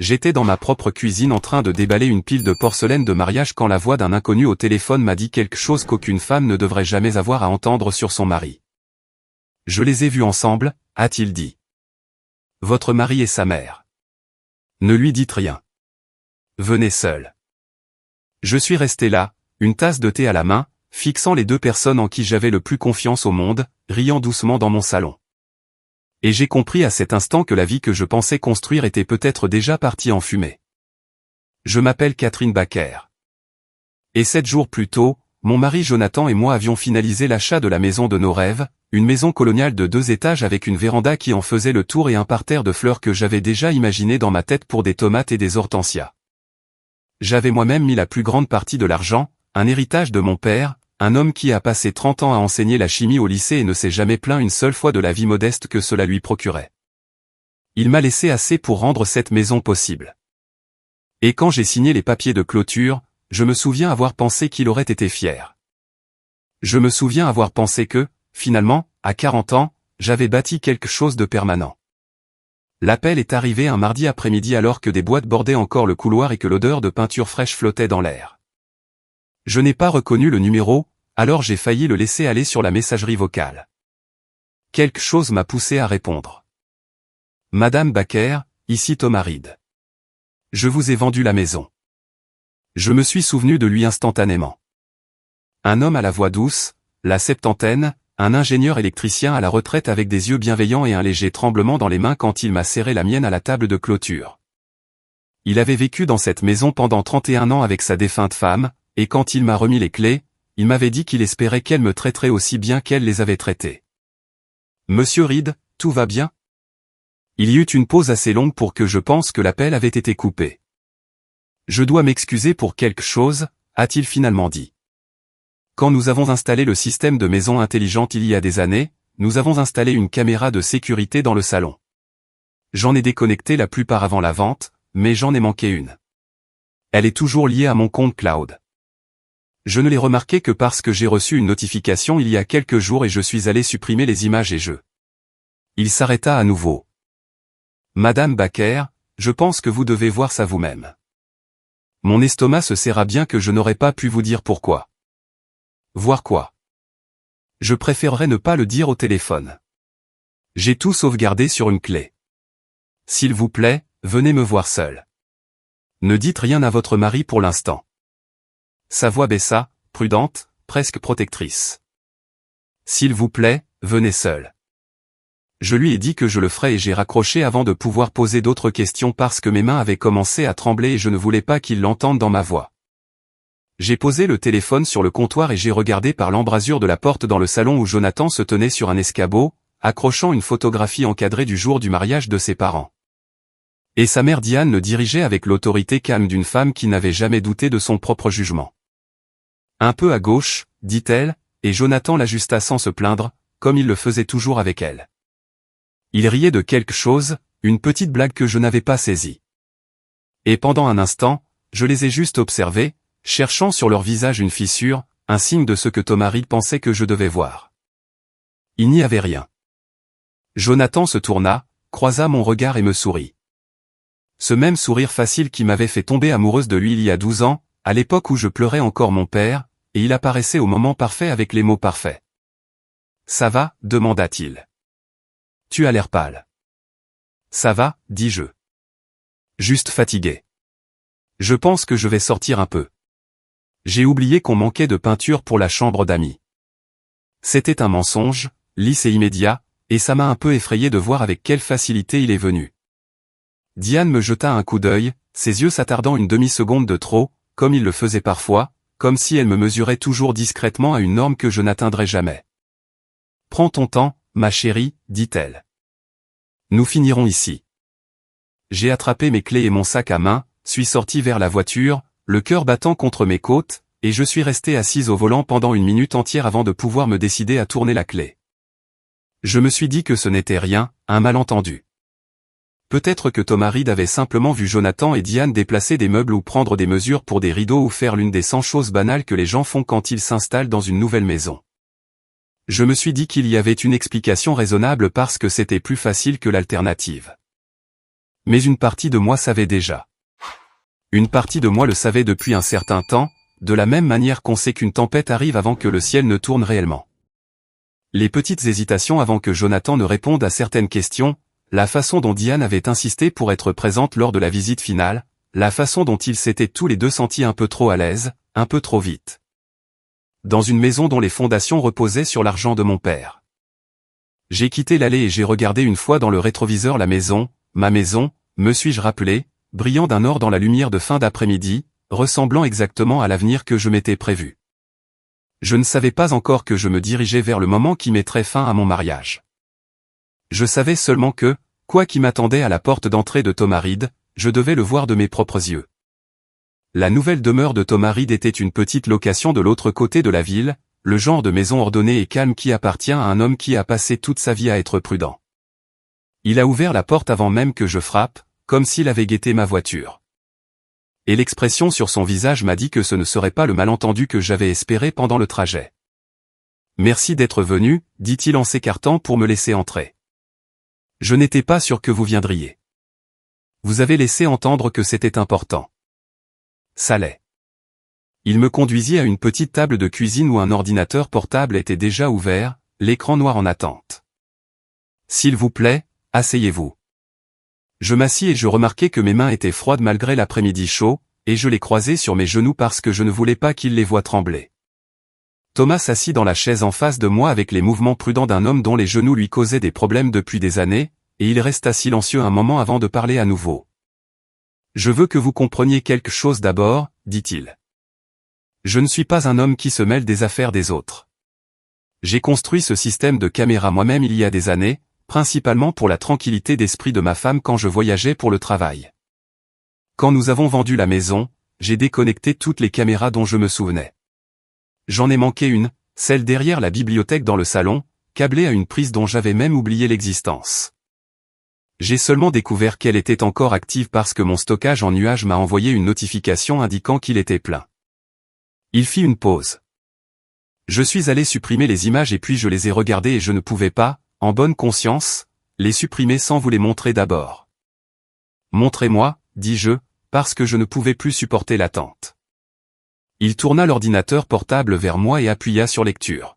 J'étais dans ma propre cuisine en train de déballer une pile de porcelaine de mariage quand la voix d'un inconnu au téléphone m'a dit quelque chose qu'aucune femme ne devrait jamais avoir à entendre sur son mari. « Je les ai vus ensemble », a-t-il dit. « Votre mari et sa mère. Ne lui dites rien. Venez seul. » Je suis resté là, une tasse de thé à la main, fixant les deux personnes en qui j'avais le plus confiance au monde, riant doucement dans mon salon. Et j'ai compris à cet instant que la vie que je pensais construire était peut-être déjà partie en fumée. Je m'appelle Catherine Baker. Et 7 jours plus tôt, mon mari Jonathan et moi avions finalisé l'achat de la maison de nos rêves, une maison coloniale de 2 étages avec une véranda qui en faisait le tour et un parterre de fleurs que j'avais déjà imaginé dans ma tête pour des tomates et des hortensias. J'avais moi-même mis la plus grande partie de l'argent, un héritage de mon père, un homme qui a passé 30 ans à enseigner la chimie au lycée et ne s'est jamais plaint une seule fois de la vie modeste que cela lui procurait. Il m'a laissé assez pour rendre cette maison possible. Et quand j'ai signé les papiers de clôture, je me souviens avoir pensé qu'il aurait été fier. Je me souviens avoir pensé que, finalement, à 40 ans, j'avais bâti quelque chose de permanent. L'appel est arrivé un mardi après-midi alors que des boîtes bordaient encore le couloir et que l'odeur de peinture fraîche flottait dans l'air. Je n'ai pas reconnu le numéro, alors j'ai failli le laisser aller sur la messagerie vocale. Quelque chose m'a poussé à répondre. « Madame Baker, ici Thomas Reed. Je vous ai vendu la maison. » Je me suis souvenu de lui instantanément. Un homme à la voix douce, la septantaine, un ingénieur électricien à la retraite avec des yeux bienveillants et un léger tremblement dans les mains quand il m'a serré la mienne à la table de clôture. Il avait vécu dans cette maison pendant 31 ans avec sa défunte femme, et quand il m'a remis les clés, il m'avait dit qu'il espérait qu'elle me traiterait aussi bien qu'elle les avait traitées. « Monsieur Reed, tout va bien ?» Il y eut une pause assez longue pour que je pense que l'appel avait été coupé. « Je dois m'excuser pour quelque chose », a-t-il finalement dit. Quand nous avons installé le système de maison intelligente il y a des années, nous avons installé une caméra de sécurité dans le salon. J'en ai déconnecté la plupart avant la vente, mais j'en ai manqué une. Elle est toujours liée à mon compte cloud. Je ne l'ai remarqué que parce que j'ai reçu une notification il y a quelques jours et je suis allé supprimer les images et Il s'arrêta à nouveau. « Madame Baker, je pense que vous devez voir ça vous-même. » Mon estomac se serra bien que je n'aurais pas pu vous dire pourquoi. Voir quoi? Je préférerais ne pas le dire au téléphone. J'ai tout sauvegardé sur une clé. S'il vous plaît, venez me voir seul. Ne dites rien à votre mari pour l'instant. Sa voix baissa, prudente, presque protectrice. S'il vous plaît, venez seul. Je lui ai dit que je le ferais et j'ai raccroché avant de pouvoir poser d'autres questions parce que mes mains avaient commencé à trembler et je ne voulais pas qu'il l'entende dans ma voix. J'ai posé le téléphone sur le comptoir et j'ai regardé par l'embrasure de la porte dans le salon où Jonathan se tenait sur un escabeau, accrochant une photographie encadrée du jour du mariage de ses parents. Et sa mère Diane le dirigeait avec l'autorité calme d'une femme qui n'avait jamais douté de son propre jugement. Un peu à gauche, dit-elle, et Jonathan l'ajusta sans se plaindre, comme il le faisait toujours avec elle. Il riait de quelque chose, une petite blague que je n'avais pas saisie. Et pendant un instant, je les ai juste observés, cherchant sur leur visage une fissure, un signe de ce que Thomas Reed pensait que je devais voir. Il n'y avait rien. Jonathan se tourna, croisa mon regard et me sourit. Ce même sourire facile qui m'avait fait tomber amoureuse de lui il y a 12 ans, à l'époque où je pleurais encore mon père, et il apparaissait au moment parfait avec les mots parfaits. « Ça va ?» demanda-t-il. « Tu as l'air pâle. »« Ça va ?» dis-je. « Juste fatigué. Je pense que je vais sortir un peu. J'ai oublié qu'on manquait de peinture pour la chambre d'amis. » C'était un mensonge, lisse et immédiat, et ça m'a un peu effrayé de voir avec quelle facilité il est venu. Diane me jeta un coup d'œil, ses yeux s'attardant une demi-seconde de trop, comme il le faisait parfois, comme si elle me mesurait toujours discrètement à une norme que je n'atteindrais jamais. « Prends ton temps, ma chérie, dit-elle. Nous finirons ici. » J'ai attrapé mes clés et mon sac à main, suis sorti vers la voiture, le cœur battant contre mes côtes, et je suis resté assise au volant pendant une minute entière avant de pouvoir me décider à tourner la clé. Je me suis dit que ce n'était rien, un malentendu. Peut-être que Thomas Reed avait simplement vu Jonathan et Diane déplacer des meubles ou prendre des mesures pour des rideaux ou faire l'une des 100 choses banales que les gens font quand ils s'installent dans une nouvelle maison. Je me suis dit qu'il y avait une explication raisonnable parce que c'était plus facile que l'alternative. Mais une partie de moi savait déjà. Une partie de moi le savait depuis un certain temps, de la même manière qu'on sait qu'une tempête arrive avant que le ciel ne tourne réellement. Les petites hésitations avant que Jonathan ne réponde à certaines questions, la façon dont Diane avait insisté pour être présente lors de la visite finale, la façon dont ils s'étaient tous les deux sentis un peu trop à l'aise, un peu trop vite. Dans une maison dont les fondations reposaient sur l'argent de mon père. J'ai quitté l'allée et j'ai regardé une fois dans le rétroviseur la maison, ma maison, me suis-je rappelé, brillant d'un or dans la lumière de fin d'après-midi, ressemblant exactement à l'avenir que je m'étais prévu. Je ne savais pas encore que je me dirigeais vers le moment qui mettrait fin à mon mariage. Je savais seulement que, quoi qui m'attendait à la porte d'entrée de Thomas Reed, je devais le voir de mes propres yeux. La nouvelle demeure de Thomas Reed était une petite location de l'autre côté de la ville, le genre de maison ordonnée et calme qui appartient à un homme qui a passé toute sa vie à être prudent. Il a ouvert la porte avant même que je frappe, comme s'il avait guetté ma voiture. Et l'expression sur son visage m'a dit que ce ne serait pas le malentendu que j'avais espéré pendant le trajet. « Merci d'être venu », dit-il en s'écartant pour me laisser entrer. « Je n'étais pas sûr que vous viendriez. Vous avez laissé entendre que c'était important. » Ça l'est. Il me conduisit à une petite table de cuisine où un ordinateur portable était déjà ouvert, l'écran noir en attente. « S'il vous plaît, asseyez-vous. » Je m'assis et je remarquai que mes mains étaient froides malgré l'après-midi chaud, et je les croisais sur mes genoux parce que je ne voulais pas qu'il les voie trembler. Thomas s'assit dans la chaise en face de moi avec les mouvements prudents d'un homme dont les genoux lui causaient des problèmes depuis des années, et il resta silencieux un moment avant de parler à nouveau. « Je veux que vous compreniez quelque chose d'abord, dit-il. Je ne suis pas un homme qui se mêle des affaires des autres. J'ai construit ce système de caméra moi-même il y a des années, principalement pour la tranquillité d'esprit de ma femme quand je voyageais pour le travail. Quand nous avons vendu la maison, j'ai déconnecté toutes les caméras dont je me souvenais. J'en ai manqué une, celle derrière la bibliothèque dans le salon, câblée à une prise dont j'avais même oublié l'existence. J'ai seulement découvert qu'elle était encore active parce que mon stockage en nuage m'a envoyé une notification indiquant qu'il était plein. Il fit une pause. Je suis allé supprimer les images et puis je les ai regardées et je ne pouvais pas, en bonne conscience, les supprimer sans vous les montrer d'abord. « Montrez-moi », dis-je, parce que je ne pouvais plus supporter l'attente. Il tourna l'ordinateur portable vers moi et appuya sur lecture.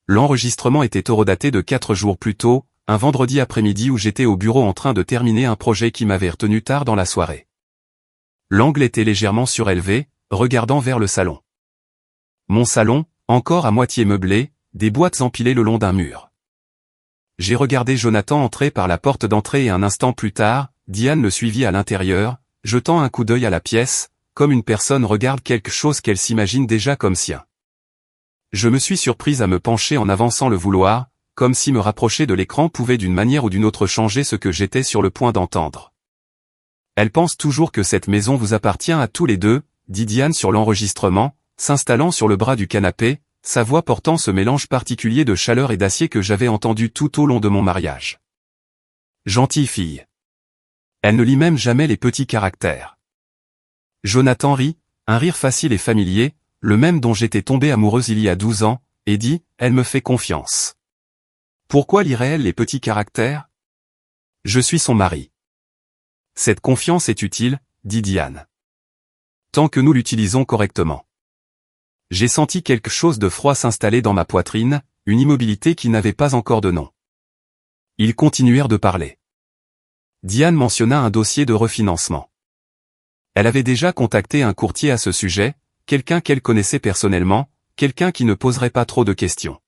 L'enregistrement était horodaté de 4 jours plus tôt, un vendredi après-midi où j'étais au bureau en train de terminer un projet qui m'avait retenu tard dans la soirée. L'angle était légèrement surélevé, regardant vers le salon. Mon salon, encore à moitié meublé, des boîtes empilées le long d'un mur. J'ai regardé Jonathan entrer par la porte d'entrée et un instant plus tard, Diane le suivit à l'intérieur, jetant un coup d'œil à la pièce, comme une personne regarde quelque chose qu'elle s'imagine déjà comme sien. Je me suis surprise à me pencher en avant sans le vouloir, comme si me rapprocher de l'écran pouvait d'une manière ou d'une autre changer ce que j'étais sur le point d'entendre. « Elle pense toujours que cette maison vous appartient à tous les deux », dit Diane sur l'enregistrement, s'installant sur le bras du canapé, sa voix portant ce mélange particulier de chaleur et d'acier que j'avais entendu tout au long de mon mariage. Gentille fille. Elle ne lit même jamais les petits caractères. Jonathan rit, un rire facile et familier, le même dont j'étais tombée amoureuse il y a 12 ans, et dit, elle me fait confiance. Pourquoi lirait-elle les petits caractères? Je suis son mari. Cette confiance est utile, dit Diane. Tant que nous l'utilisons correctement. J'ai senti quelque chose de froid s'installer dans ma poitrine, une immobilité qui n'avait pas encore de nom. Ils continuèrent de parler. Diane mentionna un dossier de refinancement. Elle avait déjà contacté un courtier à ce sujet, quelqu'un qu'elle connaissait personnellement, quelqu'un qui ne poserait pas trop de questions.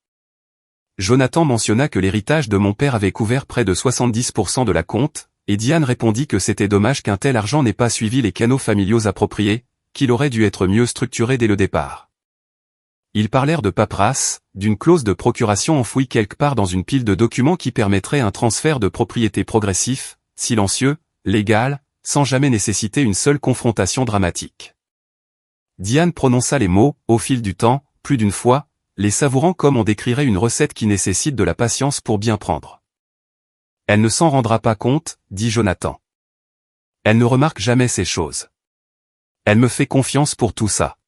Jonathan mentionna que l'héritage de mon père avait couvert près de 70% de la compte, et Diane répondit que c'était dommage qu'un tel argent n'ait pas suivi les canaux familiaux appropriés, qu'il aurait dû être mieux structuré dès le départ. Ils parlèrent de paperasse, d'une clause de procuration enfouie quelque part dans une pile de documents qui permettrait un transfert de propriété progressif, silencieux, légal, sans jamais nécessiter une seule confrontation dramatique. Diane prononça les mots, au fil du temps, plus d'une fois, les savourant comme on décrirait une recette qui nécessite de la patience pour bien prendre. Elle ne s'en rendra pas compte, dit Jonathan. Elle ne remarque jamais ces choses. Elle me fait confiance pour tout ça.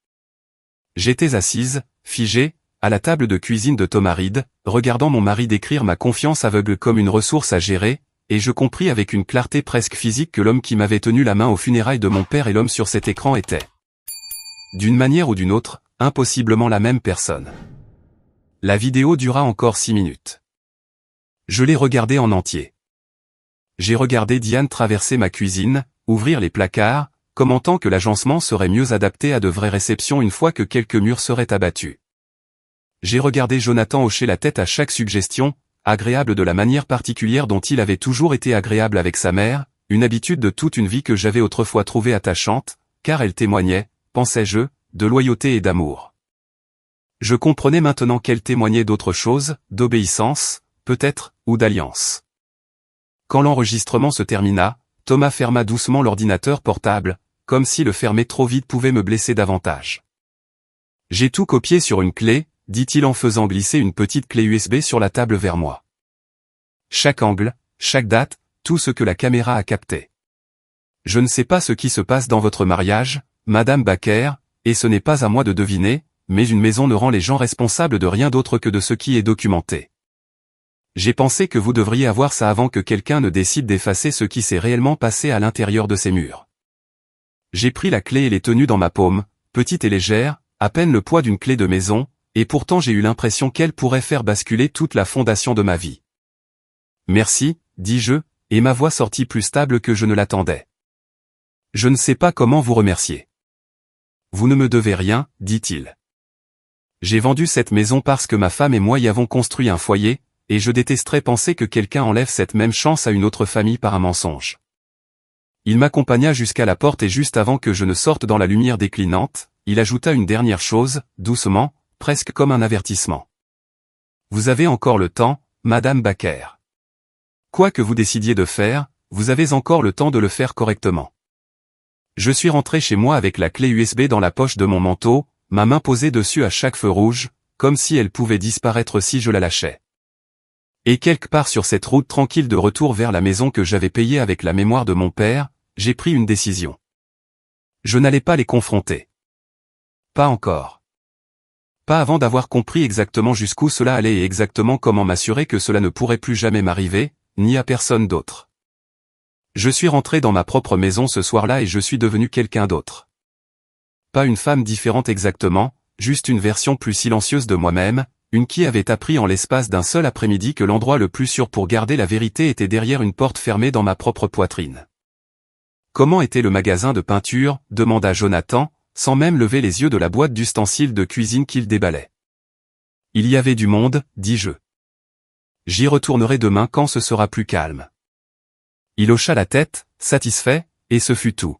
J'étais assise, figée, à la table de cuisine de Thomas Reed, regardant mon mari décrire ma confiance aveugle comme une ressource à gérer, et je compris avec une clarté presque physique que l'homme qui m'avait tenu la main aux funérailles de mon père et l'homme sur cet écran étaient, d'une manière ou d'une autre, impossiblement la même personne. La vidéo dura encore 6 minutes. Je l'ai regardée en entier. J'ai regardé Diane traverser ma cuisine, ouvrir les placards, commentant que l'agencement serait mieux adapté à de vraies réceptions une fois que quelques murs seraient abattus. J'ai regardé Jonathan hocher la tête à chaque suggestion, agréable de la manière particulière dont il avait toujours été agréable avec sa mère, une habitude de toute une vie que j'avais autrefois trouvée attachante, car elle témoignait, pensais-je, de loyauté et d'amour. Je comprenais maintenant qu'elle témoignait d'autre chose, d'obéissance, peut-être, ou d'alliance. Quand l'enregistrement se termina, Thomas ferma doucement l'ordinateur portable, comme si le fermer trop vite pouvait me blesser davantage. J'ai tout copié sur une clé, dit-il en faisant glisser une petite clé USB sur la table vers moi. Chaque angle, chaque date, tout ce que la caméra a capté. Je ne sais pas ce qui se passe dans votre mariage, Madame Baker, et ce n'est pas à moi de deviner, mais une maison ne rend les gens responsables de rien d'autre que de ce qui est documenté. J'ai pensé que vous devriez avoir ça avant que quelqu'un ne décide d'effacer ce qui s'est réellement passé à l'intérieur de ces murs. J'ai pris la clé et l'ai tenue dans ma paume, petite et légère, à peine le poids d'une clé de maison, et pourtant j'ai eu l'impression qu'elle pourrait faire basculer toute la fondation de ma vie. Merci, dis-je, et ma voix sortit plus stable que je ne l'attendais. Je ne sais pas comment vous remercier. Vous ne me devez rien, dit-il. J'ai vendu cette maison parce que ma femme et moi y avons construit un foyer, et je détesterais penser que quelqu'un enlève cette même chance à une autre famille par un mensonge. Il m'accompagna jusqu'à la porte et juste avant que je ne sorte dans la lumière déclinante, il ajouta une dernière chose, doucement, presque comme un avertissement. Vous avez encore le temps, Madame Baker. Quoi que vous décidiez de faire, vous avez encore le temps de le faire correctement. Je suis rentré chez moi avec la clé USB dans la poche de mon manteau, ma main posée dessus à chaque feu rouge, comme si elle pouvait disparaître si je la lâchais. Et quelque part sur cette route tranquille de retour vers la maison que j'avais payée avec la mémoire de mon père, j'ai pris une décision. Je n'allais pas les confronter. Pas encore. Pas avant d'avoir compris exactement jusqu'où cela allait et exactement comment m'assurer que cela ne pourrait plus jamais m'arriver, ni à personne d'autre. Je suis rentré dans ma propre maison ce soir-là et je suis devenu quelqu'un d'autre. Pas une femme différente exactement, juste une version plus silencieuse de moi-même, une qui avait appris en l'espace d'un seul après-midi que l'endroit le plus sûr pour garder la vérité était derrière une porte fermée dans ma propre poitrine. Comment était le magasin de peinture, demanda Jonathan, sans même lever les yeux de la boîte d'ustensiles de cuisine qu'il déballait. Il y avait du monde, dis-je. J'y retournerai demain quand ce sera plus calme. Il hocha la tête, satisfait, et ce fut tout.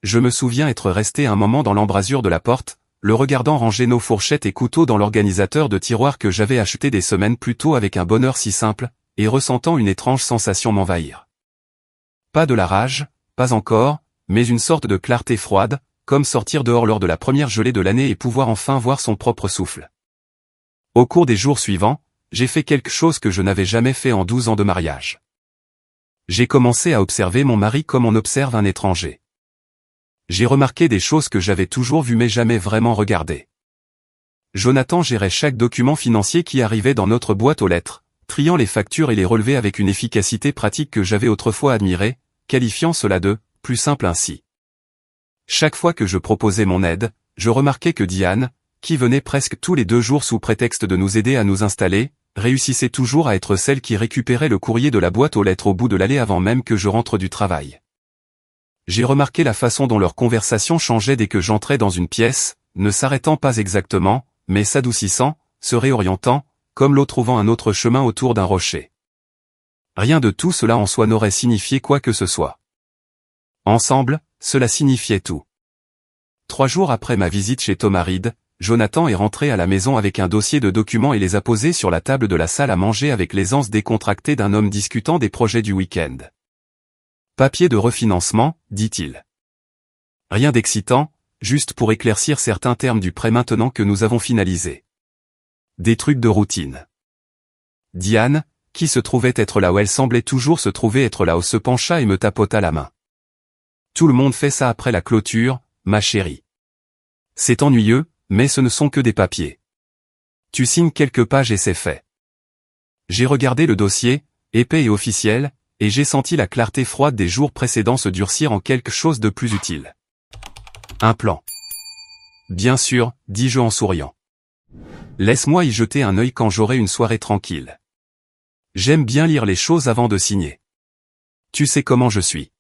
Je me souviens être resté un moment dans l'embrasure de la porte, le regardant ranger nos fourchettes et couteaux dans l'organisateur de tiroirs que j'avais acheté des semaines plus tôt avec un bonheur si simple, et ressentant une étrange sensation m'envahir. Pas de la rage, pas encore, mais une sorte de clarté froide, comme sortir dehors lors de la première gelée de l'année et pouvoir enfin voir son propre souffle. Au cours des jours suivants, j'ai fait quelque chose que je n'avais jamais fait en 12 ans de mariage. J'ai commencé à observer mon mari comme on observe un étranger. J'ai remarqué des choses que j'avais toujours vues mais jamais vraiment regardées. Jonathan gérait chaque document financier qui arrivait dans notre boîte aux lettres, triant les factures et les relevés avec une efficacité pratique que j'avais autrefois admirée, qualifiant cela de « plus simple ainsi ». Chaque fois que je proposais mon aide, je remarquais que Diane, qui venait presque tous les 2 jours sous prétexte de nous aider à nous installer, réussissait toujours à être celle qui récupérait le courrier de la boîte aux lettres au bout de l'allée avant même que je rentre du travail. J'ai remarqué la façon dont leur conversation changeait dès que j'entrais dans une pièce, ne s'arrêtant pas exactement, mais s'adoucissant, se réorientant, comme l'eau trouvant un autre chemin autour d'un rocher. Rien de tout cela en soi n'aurait signifié quoi que ce soit. Ensemble, cela signifiait tout. 3 jours après ma visite chez Thomas Reed, Jonathan est rentré à la maison avec un dossier de documents et les a posés sur la table de la salle à manger avec l'aisance décontractée d'un homme discutant des projets du week-end. Papier de refinancement, dit-il. Rien d'excitant, juste pour éclaircir certains termes du prêt maintenant que nous avons finalisé. Des trucs de routine. Diane, qui se trouvait être là où elle semblait toujours se trouver être là où se pencha et me tapota la main. Tout le monde fait ça après la clôture, ma chérie. C'est ennuyeux, mais ce ne sont que des papiers. Tu signes quelques pages et c'est fait. J'ai regardé le dossier, épais et officiel, et j'ai senti la clarté froide des jours précédents se durcir en quelque chose de plus utile. Un plan. Bien sûr, dis-je en souriant. Laisse-moi y jeter un œil quand j'aurai une soirée tranquille. J'aime bien lire les choses avant de signer. Tu sais comment je suis.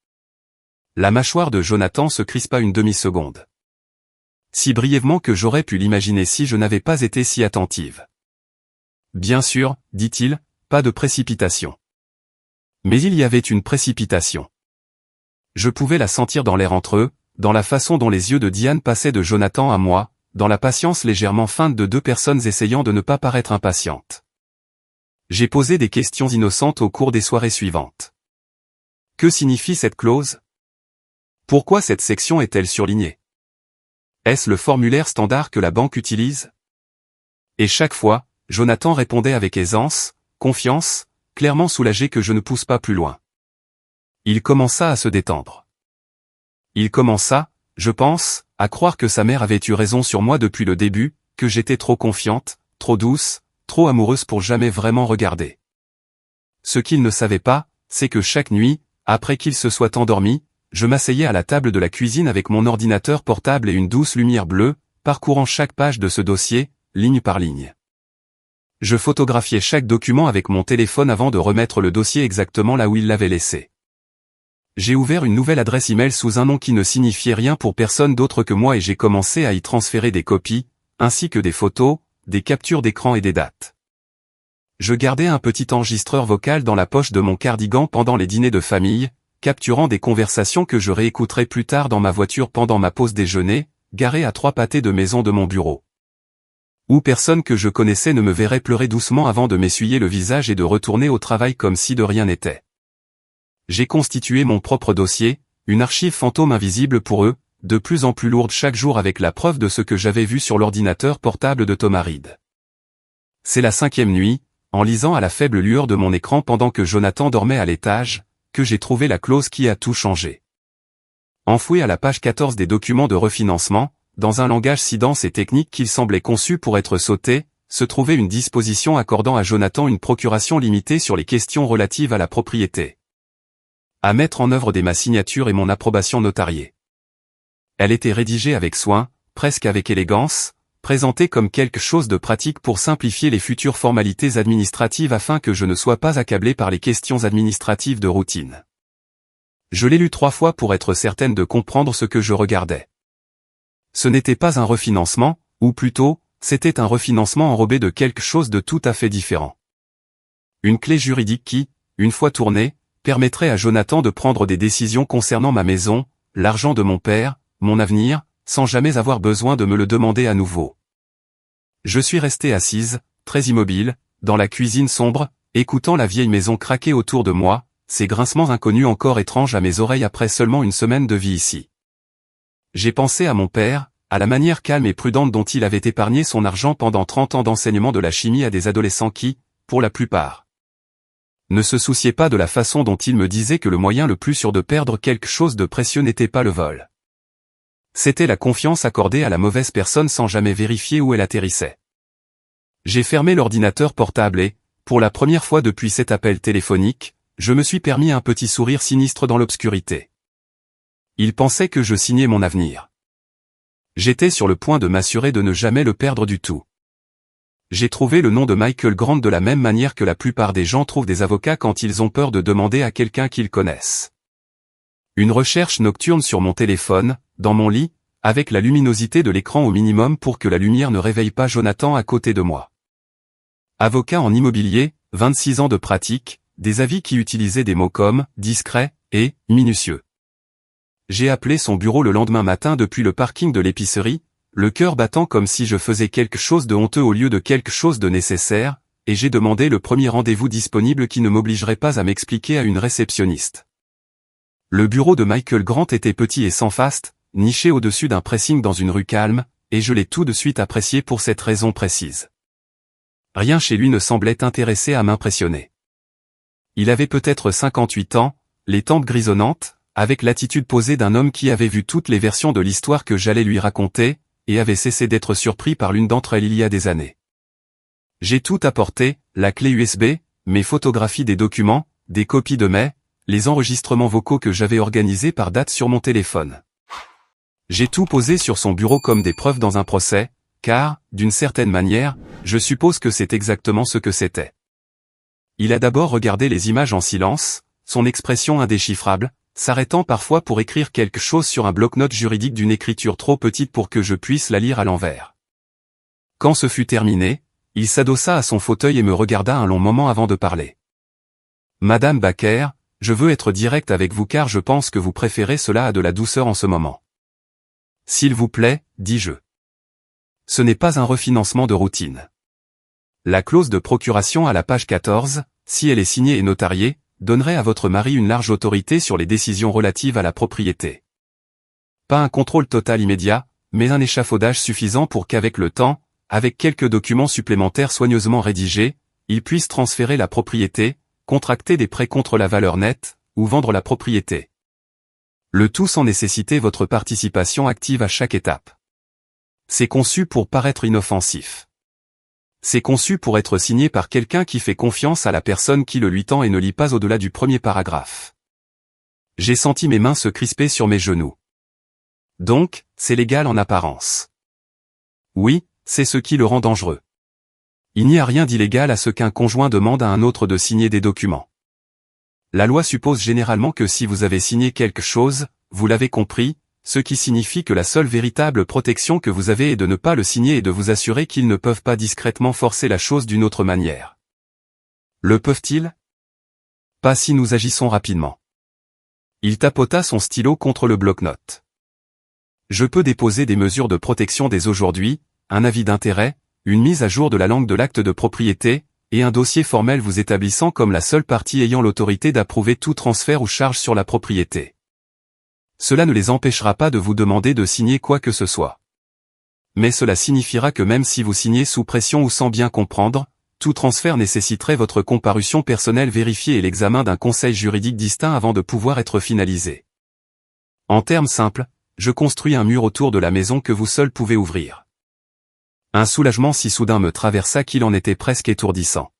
La mâchoire de Jonathan se crispa une demi-seconde. Si brièvement que j'aurais pu l'imaginer si je n'avais pas été si attentive. Bien sûr, dit-il, pas de précipitation. Mais il y avait une précipitation. Je pouvais la sentir dans l'air entre eux, dans la façon dont les yeux de Diane passaient de Jonathan à moi, dans la patience légèrement feinte de deux personnes essayant de ne pas paraître impatientes. J'ai posé des questions innocentes au cours des soirées suivantes. Que signifie cette clause? Pourquoi cette section est-elle surlignée? Est-ce le formulaire standard que la banque utilise? Et chaque fois, Jonathan répondait avec aisance, confiance, clairement soulagé que je ne pousse pas plus loin. Il commença à se détendre. Il commença, je pense, à croire que sa mère avait eu raison sur moi depuis le début, que j'étais trop confiante, trop douce, trop amoureuse pour jamais vraiment regarder. Ce qu'il ne savait pas, c'est que chaque nuit, après qu'il se soit endormi, je m'asseyais à la table de la cuisine avec mon ordinateur portable et une douce lumière bleue, parcourant chaque page de ce dossier, ligne par ligne. Je photographiais chaque document avec mon téléphone avant de remettre le dossier exactement là où il l'avait laissé. J'ai ouvert une nouvelle adresse email sous un nom qui ne signifiait rien pour personne d'autre que moi et j'ai commencé à y transférer des copies, ainsi que des photos, des captures d'écran et des dates. Je gardais un petit enregistreur vocal dans la poche de mon cardigan pendant les dîners de famille, capturant des conversations que je réécouterais plus tard dans ma voiture pendant ma pause déjeuner, garée à 3 pâtés de maison de mon bureau. Où personne que je connaissais ne me verrait pleurer doucement avant de m'essuyer le visage et de retourner au travail comme si de rien n'était. J'ai constitué mon propre dossier, une archive fantôme invisible pour eux, de plus en plus lourde chaque jour avec la preuve de ce que j'avais vu sur l'ordinateur portable de Thomas Reed. C'est la 5e nuit, en lisant à la faible lueur de mon écran pendant que Jonathan dormait à l'étage, que j'ai trouvé la clause qui a tout changé. Enfouie à la page 14 des documents de refinancement, dans un langage si dense et technique qu'il semblait conçu pour être sauté, se trouvait une disposition accordant à Jonathan une procuration limitée sur les questions relatives à la propriété. À mettre en œuvre dès ma signature et mon approbation notariée. Elle était rédigée avec soin, presque avec élégance, présentée comme quelque chose de pratique pour simplifier les futures formalités administratives afin que je ne sois pas accablé par les questions administratives de routine. Je l'ai lu 3 fois pour être certaine de comprendre ce que je regardais. Ce n'était pas un refinancement, ou plutôt, c'était un refinancement enrobé de quelque chose de tout à fait différent. Une clé juridique qui, une fois tournée, permettrait à Jonathan de prendre des décisions concernant ma maison, l'argent de mon père, mon avenir, sans jamais avoir besoin de me le demander à nouveau. Je suis restée assise, très immobile, dans la cuisine sombre, écoutant la vieille maison craquer autour de moi, ces grincements inconnus encore étranges à mes oreilles après seulement une semaine de vie ici. J'ai pensé à mon père, à la manière calme et prudente dont il avait épargné son argent pendant 30 ans d'enseignement de la chimie à des adolescents qui, pour la plupart, ne se souciaient pas de la façon dont il me disait que le moyen le plus sûr de perdre quelque chose de précieux n'était pas le vol. C'était la confiance accordée à la mauvaise personne sans jamais vérifier où elle atterrissait. J'ai fermé l'ordinateur portable et, pour la première fois depuis cet appel téléphonique, je me suis permis un petit sourire sinistre dans l'obscurité. Il pensait que je signais mon avenir. J'étais sur le point de m'assurer de ne jamais le perdre du tout. J'ai trouvé le nom de Michael Grant de la même manière que la plupart des gens trouvent des avocats quand ils ont peur de demander à quelqu'un qu'ils connaissent. Une recherche nocturne sur mon téléphone, dans mon lit, avec la luminosité de l'écran au minimum pour que la lumière ne réveille pas Jonathan à côté de moi. Avocat en immobilier, 26 ans de pratique, des avis qui utilisaient des mots comme « discret » et « minutieux ». J'ai appelé son bureau le lendemain matin depuis le parking de l'épicerie, le cœur battant comme si je faisais quelque chose de honteux au lieu de quelque chose de nécessaire, et j'ai demandé le premier rendez-vous disponible qui ne m'obligerait pas à m'expliquer à une réceptionniste. Le bureau de Michael Grant était petit et sans faste, niché au-dessus d'un pressing dans une rue calme, et je l'ai tout de suite apprécié pour cette raison précise. Rien chez lui ne semblait intéressé à m'impressionner. Il avait peut-être 58 ans, les tempes grisonnantes, avec l'attitude posée d'un homme qui avait vu toutes les versions de l'histoire que j'allais lui raconter, et avait cessé d'être surpris par l'une d'entre elles il y a des années. J'ai tout apporté, la clé USB, mes photographies des documents, des copies de mes les enregistrements vocaux que j'avais organisés par date sur mon téléphone. J'ai tout posé sur son bureau comme des preuves dans un procès, car, d'une certaine manière, je suppose que c'est exactement ce que c'était. Il a d'abord regardé les images en silence, son expression indéchiffrable, s'arrêtant parfois pour écrire quelque chose sur un bloc-notes juridique d'une écriture trop petite pour que je puisse la lire à l'envers. Quand ce fut terminé, il s'adossa à son fauteuil et me regarda un long moment avant de parler. « Madame Baker, je veux être direct avec vous car je pense que vous préférez cela à de la douceur en ce moment. »« S'il vous plaît, dis-je. Ce n'est pas un refinancement de routine. La clause de procuration à la page 14, si elle est signée et notariée, donnerait à votre mari une large autorité sur les décisions relatives à la propriété. Pas un contrôle total immédiat, mais un échafaudage suffisant pour qu'avec le temps, avec quelques documents supplémentaires soigneusement rédigés, il puisse transférer la propriété, contracter des prêts contre la valeur nette, ou vendre la propriété. Le tout sans nécessiter votre participation active à chaque étape. C'est conçu pour paraître inoffensif. C'est conçu pour être signé par quelqu'un qui fait confiance à la personne qui le lui tend et ne lit pas au-delà du premier paragraphe. J'ai senti mes mains se crisper sur mes genoux. Donc, c'est légal en apparence. Oui, c'est ce qui le rend dangereux. Il n'y a rien d'illégal à ce qu'un conjoint demande à un autre de signer des documents. La loi suppose généralement que si vous avez signé quelque chose, vous l'avez compris, ce qui signifie que la seule véritable protection que vous avez est de ne pas le signer et de vous assurer qu'ils ne peuvent pas discrètement forcer la chose d'une autre manière. Le peuvent-ils? Pas si nous agissons rapidement. Il tapota son stylo contre le bloc-notes. Je peux déposer des mesures de protection dès aujourd'hui, un avis d'intérêt, une mise à jour de la langue de l'acte de propriété, et un dossier formel vous établissant comme la seule partie ayant l'autorité d'approuver tout transfert ou charge sur la propriété. Cela ne les empêchera pas de vous demander de signer quoi que ce soit. Mais cela signifiera que même si vous signez sous pression ou sans bien comprendre, tout transfert nécessiterait votre comparution personnelle vérifiée et l'examen d'un conseil juridique distinct avant de pouvoir être finalisé. En termes simples, je construis un mur autour de la maison que vous seul pouvez ouvrir. Un soulagement si soudain me traversa qu'il en était presque étourdissant.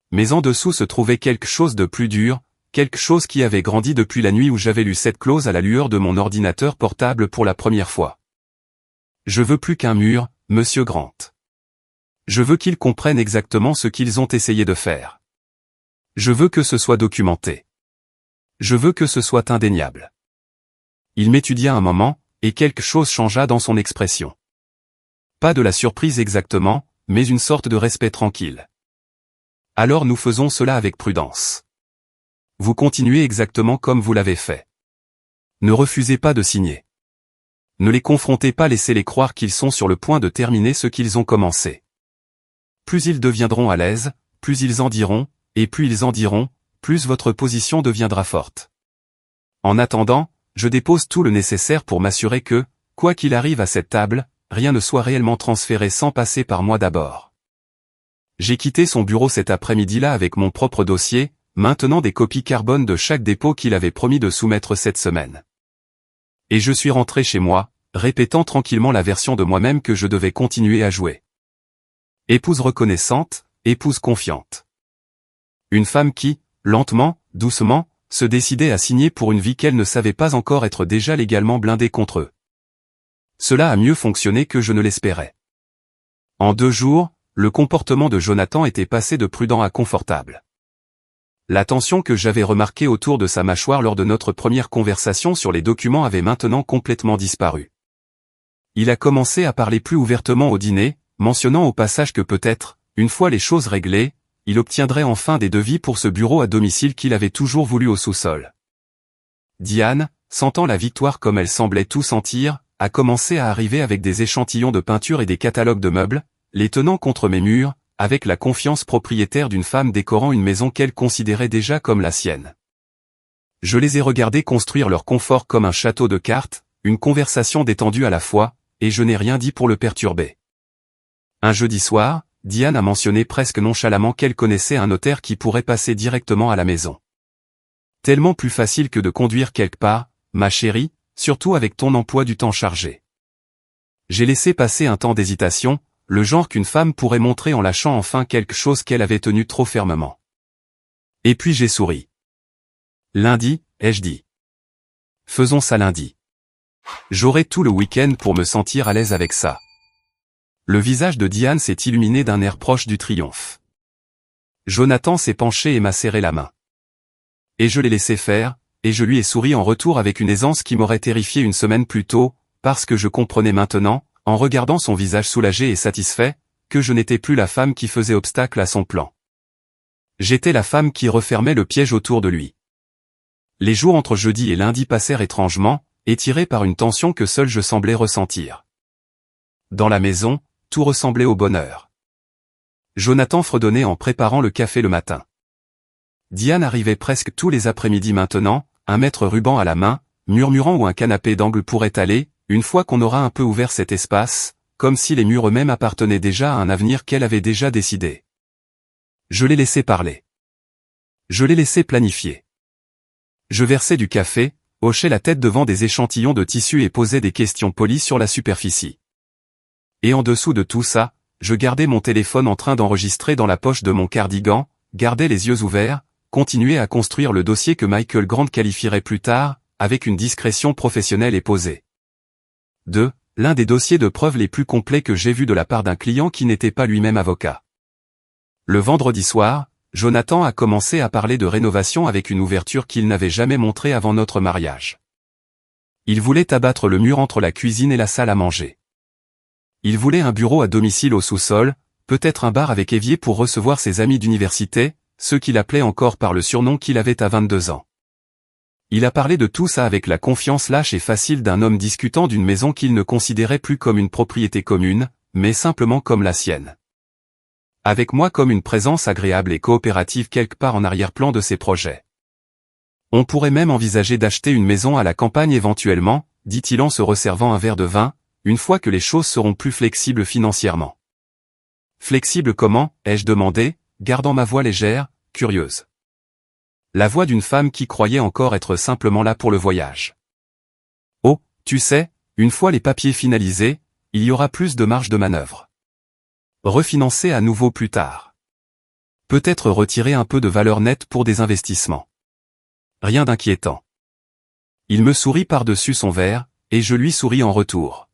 Mais en dessous se trouvait quelque chose de plus dur, quelque chose qui avait grandi depuis la nuit où j'avais lu cette clause à la lueur de mon ordinateur portable pour la première fois. Je veux plus qu'un mur, Monsieur Grant. Je veux qu'ils comprennent exactement ce qu'ils ont essayé de faire. Je veux que ce soit documenté. Je veux que ce soit indéniable. Il m'étudia un moment, et quelque chose changea dans son expression. Pas de la surprise exactement, mais une sorte de respect tranquille. Alors nous faisons cela avec prudence. Vous continuez exactement comme vous l'avez fait. Ne refusez pas de signer. Ne les confrontez pas, laissez-les croire qu'ils sont sur le point de terminer ce qu'ils ont commencé. Plus ils deviendront à l'aise, plus ils en diront, et plus ils en diront, plus votre position deviendra forte. En attendant, je dépose tout le nécessaire pour m'assurer que, quoi qu'il arrive à cette table, rien ne soit réellement transféré sans passer par moi d'abord. J'ai quitté son bureau cet après-midi-là avec mon propre dossier, maintenant des copies carbone de chaque dépôt qu'il avait promis de soumettre cette semaine. Et je suis rentré chez moi, répétant tranquillement la version de moi-même que je devais continuer à jouer. Épouse reconnaissante, épouse confiante. Une femme qui, lentement, doucement, se décidait à signer pour une vie qu'elle ne savait pas encore être déjà légalement blindée contre eux. Cela a mieux fonctionné que je ne l'espérais. En 2 jours, le comportement de Jonathan était passé de prudent à confortable. La tension que j'avais remarquée autour de sa mâchoire lors de notre première conversation sur les documents avait maintenant complètement disparu. Il a commencé à parler plus ouvertement au dîner, mentionnant au passage que peut-être, une fois les choses réglées, il obtiendrait enfin des devis pour ce bureau à domicile qu'il avait toujours voulu au sous-sol. Diane, sentant la victoire comme elle semblait tout sentir, a commencé à arriver avec des échantillons de peinture et des catalogues de meubles, les tenant contre mes murs, avec la confiance propriétaire d'une femme décorant une maison qu'elle considérait déjà comme la sienne. Je les ai regardés construire leur confort comme un château de cartes, une conversation détendue à la fois, et je n'ai rien dit pour le perturber. Un jeudi soir, Diane a mentionné presque nonchalamment qu'elle connaissait un notaire qui pourrait passer directement à la maison. Tellement plus facile que de conduire quelque part, ma chérie, surtout avec ton emploi du temps chargé. J'ai laissé passer un temps d'hésitation, le genre qu'une femme pourrait montrer en lâchant enfin quelque chose qu'elle avait tenu trop fermement. Et puis j'ai souri. Lundi, ai-je dit. Faisons ça lundi. J'aurai tout le week-end pour me sentir à l'aise avec ça. Le visage de Diane s'est illuminé d'un air proche du triomphe. Jonathan s'est penché et m'a serré la main. Et je l'ai laissé faire, et je lui ai souri en retour avec une aisance qui m'aurait terrifié une semaine plus tôt, parce que je comprenais maintenant, en regardant son visage soulagé et satisfait, que je n'étais plus la femme qui faisait obstacle à son plan. J'étais la femme qui refermait le piège autour de lui. Les jours entre jeudi et lundi passèrent étrangement, étirés par une tension que seul je semblais ressentir. Dans la maison, tout ressemblait au bonheur. Jonathan fredonnait en préparant le café le matin. Diane arrivait presque tous les après-midi maintenant, un mètre ruban à la main, murmurant où un canapé d'angle pourrait aller, une fois qu'on aura un peu ouvert cet espace, comme si les murs eux-mêmes appartenaient déjà à un avenir qu'elle avait déjà décidé. Je l'ai laissé parler. Je l'ai laissé planifier. Je versais du café, hochais la tête devant des échantillons de tissu et posais des questions polies sur la superficie. Et en dessous de tout ça, je gardais mon téléphone en train d'enregistrer dans la poche de mon cardigan, gardais les yeux ouverts, continuais à construire le dossier que Michael Grant qualifierait plus tard, avec une discrétion professionnelle et posée. 2. L'un des dossiers de preuves les plus complets que j'ai vu de la part d'un client qui n'était pas lui-même avocat. Le vendredi soir, Jonathan a commencé à parler de rénovation avec une ouverture qu'il n'avait jamais montrée avant notre mariage. Il voulait abattre le mur entre la cuisine et la salle à manger. Il voulait un bureau à domicile au sous-sol, peut-être un bar avec évier pour recevoir ses amis d'université, ceux qu'il appelait encore par le surnom qu'il avait à 22 ans. Il a parlé de tout ça avec la confiance lâche et facile d'un homme discutant d'une maison qu'il ne considérait plus comme une propriété commune, mais simplement comme la sienne. Avec moi comme une présence agréable et coopérative quelque part en arrière-plan de ses projets. On pourrait même envisager d'acheter une maison à la campagne éventuellement, dit-il en se resservant un verre de vin, une fois que les choses seront plus flexibles financièrement. Flexible comment, ai-je demandé, gardant ma voix légère, curieuse. La voix d'une femme qui croyait encore être simplement là pour le voyage. Oh, tu sais, une fois les papiers finalisés, il y aura plus de marge de manœuvre. Refinancer à nouveau plus tard. Peut-être retirer un peu de valeur nette pour des investissements. Rien d'inquiétant. Il me sourit par-dessus son verre, et je lui souris en retour.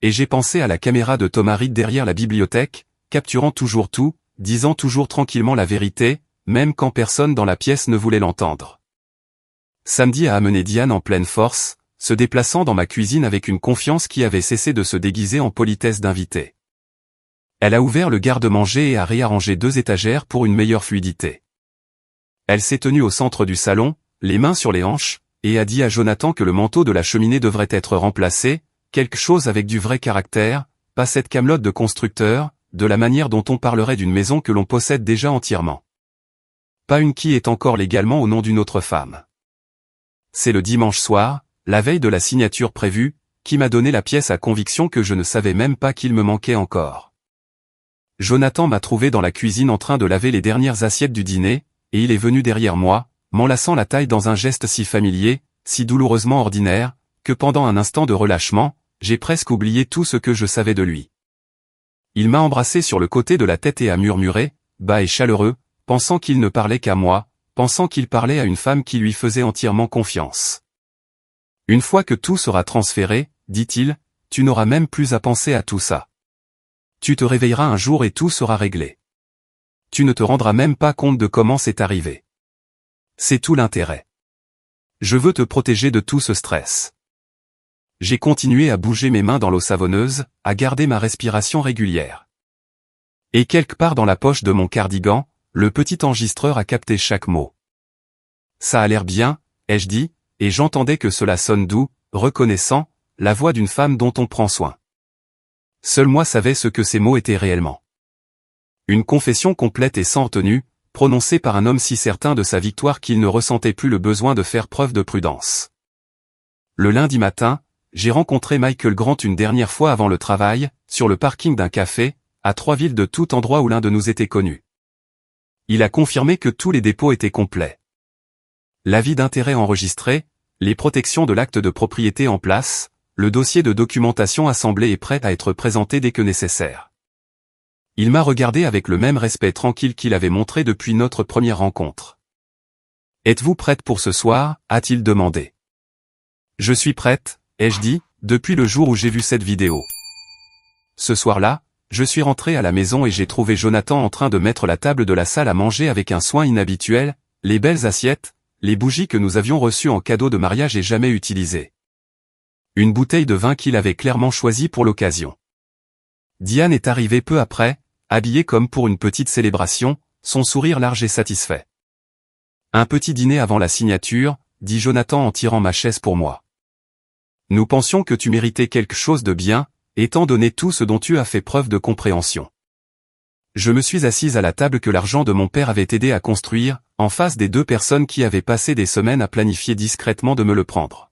Et j'ai pensé à la caméra de Thomas Reed derrière la bibliothèque, capturant toujours tout, disant toujours tranquillement la vérité, même quand personne dans la pièce ne voulait l'entendre. Samedi a amené Diane en pleine force, se déplaçant dans ma cuisine avec une confiance qui avait cessé de se déguiser en politesse d'invité. Elle a ouvert le garde-manger et a réarrangé 2 étagères pour une meilleure fluidité. Elle s'est tenue au centre du salon, les mains sur les hanches, et a dit à Jonathan que le manteau de la cheminée devrait être remplacé, quelque chose avec du vrai caractère, pas cette camelote de constructeur, de la manière dont on parlerait d'une maison que l'on possède déjà entièrement. Pas une qui est encore légalement au nom d'une autre femme. C'est le dimanche soir, la veille de la signature prévue, qui m'a donné la pièce à conviction que je ne savais même pas qu'il me manquait encore. Jonathan m'a trouvé dans la cuisine en train de laver les dernières assiettes du dîner, et il est venu derrière moi, m'enlaçant la taille dans un geste si familier, si douloureusement ordinaire, que pendant un instant de relâchement, j'ai presque oublié tout ce que je savais de lui. Il m'a embrassé sur le côté de la tête et a murmuré, bas et chaleureux, pensant qu'il ne parlait qu'à moi, pensant qu'il parlait à une femme qui lui faisait entièrement confiance. Une fois que tout sera transféré, dit-il, tu n'auras même plus à penser à tout ça. Tu te réveilleras un jour et tout sera réglé. Tu ne te rendras même pas compte de comment c'est arrivé. C'est tout l'intérêt. Je veux te protéger de tout ce stress. J'ai continué à bouger mes mains dans l'eau savonneuse, à garder ma respiration régulière. Et quelque part dans la poche de mon cardigan, le petit enregistreur a capté chaque mot. Ça a l'air bien, ai-je dit, et j'entendais que cela sonne doux, reconnaissant, la voix d'une femme dont on prend soin. Seul moi savais ce que ces mots étaient réellement. Une confession complète et sans retenue, prononcée par un homme si certain de sa victoire qu'il ne ressentait plus le besoin de faire preuve de prudence. Le lundi matin, j'ai rencontré Michael Grant une dernière fois avant le travail, sur le parking d'un café, à 3 villes de tout endroit où l'un de nous était connu. Il a confirmé que tous les dépôts étaient complets. L'avis d'intérêt enregistré, les protections de l'acte de propriété en place, le dossier de documentation assemblé est prêt à être présenté dès que nécessaire. Il m'a regardé avec le même respect tranquille qu'il avait montré depuis notre première rencontre. Êtes-vous prête pour ce soir, a-t-il demandé. Je suis prête, ai-je dit, depuis le jour où j'ai vu cette vidéo. Ce soir-là, je suis rentré à la maison et j'ai trouvé Jonathan en train de mettre la table de la salle à manger avec un soin inhabituel, les belles assiettes, les bougies que nous avions reçues en cadeau de mariage et jamais utilisées. Une bouteille de vin qu'il avait clairement choisie pour l'occasion. Diane est arrivée peu après, habillée comme pour une petite célébration, son sourire large et satisfait. Un petit dîner avant la signature, dit Jonathan en tirant ma chaise pour moi. Nous pensions que tu méritais quelque chose de bien, étant donné tout ce dont tu as fait preuve de compréhension. Je me suis assise à la table que l'argent de mon père avait aidé à construire, en face des 2 personnes qui avaient passé des semaines à planifier discrètement de me le prendre.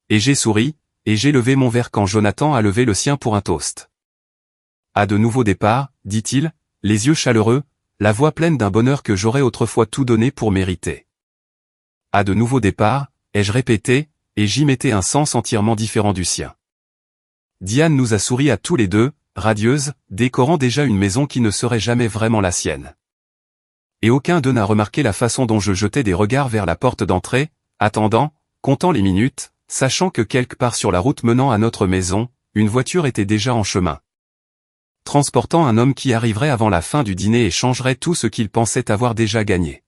Et j'ai souri, et j'ai levé mon verre quand Jonathan a levé le sien pour un toast. À de nouveaux départs, dit-il, les yeux chaleureux, la voix pleine d'un bonheur que j'aurais autrefois tout donné pour mériter. À de nouveaux départs, ai-je répété, et j'y mettais un sens entièrement différent du sien. Diane nous a souri à tous les deux, radieuse, décorant déjà une maison qui ne serait jamais vraiment la sienne. Et aucun d'eux n'a remarqué la façon dont je jetais des regards vers la porte d'entrée, attendant, comptant les minutes, sachant que quelque part sur la route menant à notre maison, une voiture était déjà en chemin. Transportant un homme qui arriverait avant la fin du dîner et changerait tout ce qu'il pensait avoir déjà gagné.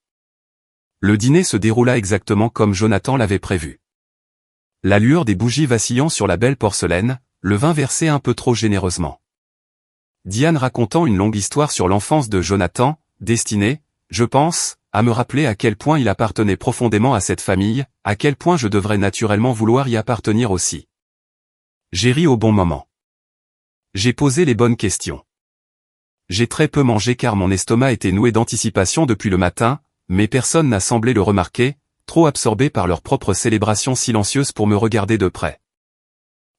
Le dîner se déroula exactement comme Jonathan l'avait prévu. La lueur des bougies vacillant sur la belle porcelaine, le vin versé un peu trop généreusement. Diane racontant une longue histoire sur l'enfance de Jonathan, destinée, je pense, à me rappeler à quel point il appartenait profondément à cette famille, à quel point je devrais naturellement vouloir y appartenir aussi. J'ai ri au bon moment. J'ai posé les bonnes questions. J'ai très peu mangé car mon estomac était noué d'anticipation depuis le matin, mais personne n'a semblé le remarquer, trop absorbés par leur propre célébration silencieuse pour me regarder de près.